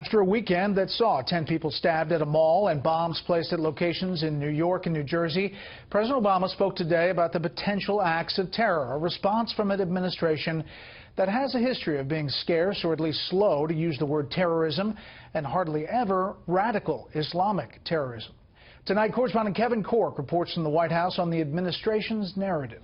After a weekend that saw 10 people stabbed at a mall and bombs placed at locations in New York and New Jersey, President Obama spoke today about the potential acts of terror, a response from an administration that has a history of being scarce or at least slow to use the word terrorism and hardly ever radical Islamic terrorism. Tonight, correspondent Kevin Corke reports from the White House on the administration's narrative.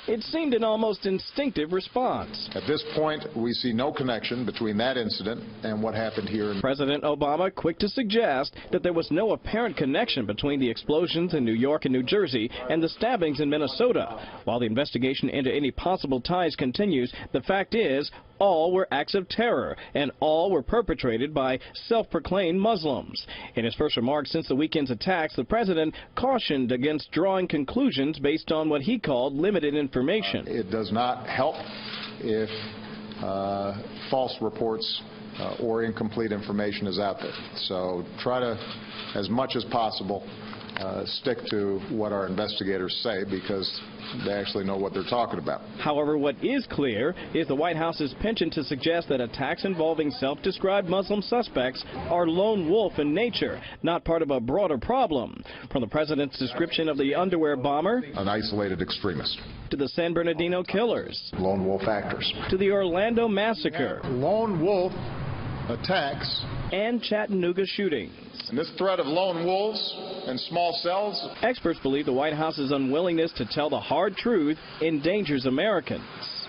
It seemed an almost instinctive response. At this point, we see no connection between that incident and what happened here. President Obama quick to suggest that there was no apparent connection between the explosions in New York and New Jersey and the stabbings in Minnesota. While the investigation into any possible ties continues, the fact is all were acts of terror, and all were perpetrated by self-proclaimed Muslims. In his first remarks since the weekend's attacks, the president cautioned against drawing conclusions based on what he called limited information. It does not help if false reports or incomplete information is out there. So try to, as much as possible, stick to what our investigators say, because they actually know what they're talking about. However, what is clear is the White House's penchant to suggest that attacks involving self-described Muslim suspects are lone wolf in nature, not part of a broader problem. From the president's description of the underwear bomber, An isolated extremist. to the San Bernardino killers, Lone wolf actors. to the Orlando massacre, Lone wolf attacks. and Chattanooga shootings. And this threat of lone wolves and small cells. Experts believe the White House's unwillingness to tell the hard truth endangers Americans.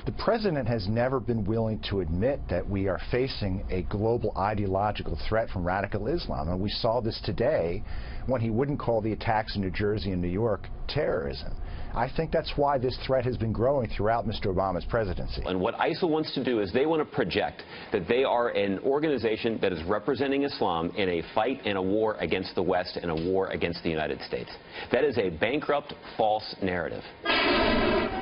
The president has never been willing to admit that we are facing a global ideological threat from radical Islam. And we saw this today when he wouldn't call the attacks in New Jersey and New York terrorism. I think that's why this threat has been growing throughout Mr. Obama's presidency. And what ISIL wants to do is they want to project that they are an organization that is representing Islam in a fight and a war against the West and a war against the United States. That is a bankrupt, false narrative.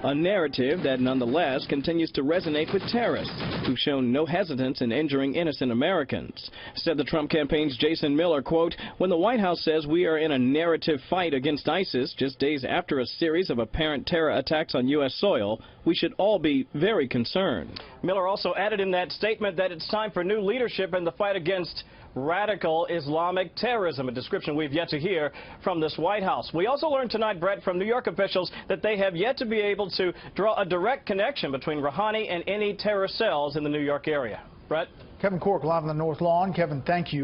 A narrative that nonetheless continues to resonate with terrorists who've shown no hesitance in injuring innocent Americans. Said the Trump campaign's Jason Miller, quote, "When the White House says we are in a narrative fight against ISIS just days after a series of apparent terror attacks on U.S. soil, we should all be very concerned." Miller also added in that statement that it's time for new leadership in the fight against radical Islamic terrorism, a description we've yet to hear from this White House. We also learned tonight, Brett, from New York officials that they have yet to be able to draw a direct connection between Rouhani and any terror cells in the New York area. Brett? Kevin Corke live on the North Lawn. Kevin, thank you.